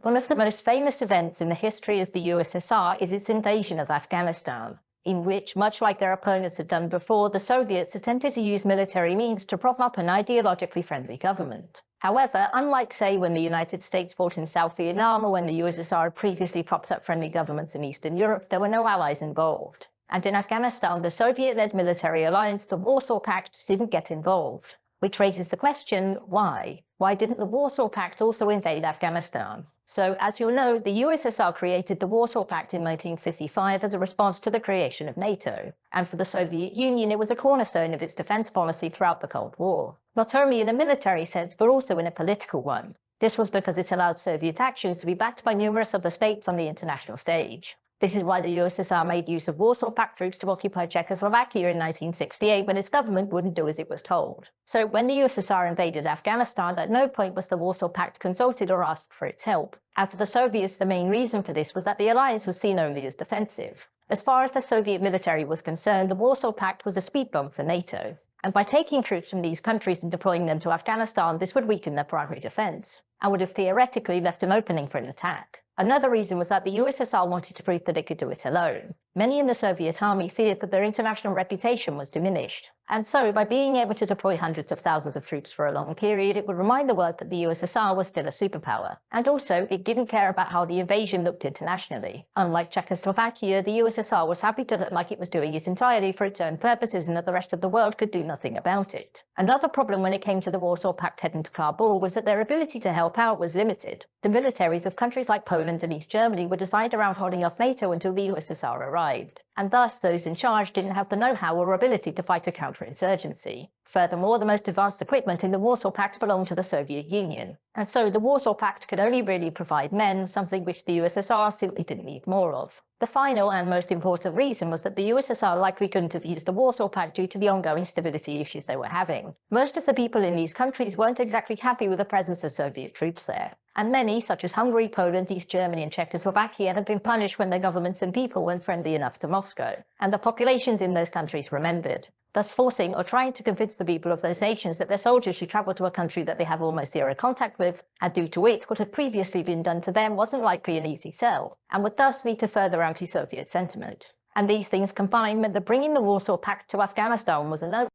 One of the most famous events in the history of the USSR is its invasion of Afghanistan, in which, much like their opponents had done before, the Soviets attempted to use military means to prop up an ideologically friendly government. However, unlike, say, when the United States fought in South Vietnam or when the USSR had previously propped up friendly governments in Eastern Europe, there were no allies involved. And in Afghanistan, the Soviet-led military alliance, the Warsaw Pact, didn't get involved. Which raises the question, why? Why didn't the Warsaw Pact also invade Afghanistan? So, as you'll know, the USSR created the Warsaw Pact in 1955 as a response to the creation of NATO. And for the Soviet Union, it was a cornerstone of its defense policy throughout the Cold War. Not only in a military sense, but also in a political one. This was because it allowed Soviet actions to be backed by numerous other states on the international stage. This is why the USSR made use of Warsaw Pact troops to occupy Czechoslovakia in 1968 when its government wouldn't do as it was told. So when the USSR invaded Afghanistan, at no point was the Warsaw Pact consulted or asked for its help. And for the Soviets, the main reason for this was that the alliance was seen only as defensive. As far as the Soviet military was concerned, the Warsaw Pact was a speed bump for NATO. And by taking troops from these countries and deploying them to Afghanistan, this would weaken their primary defense, and would have theoretically left an opening for an attack. Another reason was that the USSR wanted to prove that it could do it alone. Many in the Soviet army feared that their international reputation was diminished. And so, by being able to deploy hundreds of thousands of troops for a long period, it would remind the world that the USSR was still a superpower. And also, it didn't care about how the invasion looked internationally. Unlike Czechoslovakia, the USSR was happy to look like it was doing it entirely for its own purposes and that the rest of the world could do nothing about it. Another problem when it came to the Warsaw Pact heading to Kabul was that their ability to help out was limited. The militaries of countries like Poland and East Germany were designed around holding off NATO until the USSR arrived, and thus those in charge didn't have the know-how or ability to fight a counterinsurgency. Furthermore, the most advanced equipment in the Warsaw Pact belonged to the Soviet Union, and so the Warsaw Pact could only really provide men, something which the USSR simply didn't need more of. The final and most important reason was that the USSR likely couldn't have used the Warsaw Pact due to the ongoing stability issues they were having. Most of the people in these countries weren't exactly happy with the presence of Soviet troops there, and many, such as Hungary, Poland, East Germany and Czechoslovakia, had been punished when their governments and people weren't friendly enough to Moscow, and the populations in those countries remembered, thus forcing or trying to convince the people of those nations that their soldiers should travel to a country that they have almost zero contact with, and due to it, what had previously been done to them wasn't likely an easy sell, and would thus lead to further anti-Soviet sentiment. And these things combined meant that bringing the Warsaw Pact to Afghanistan was a no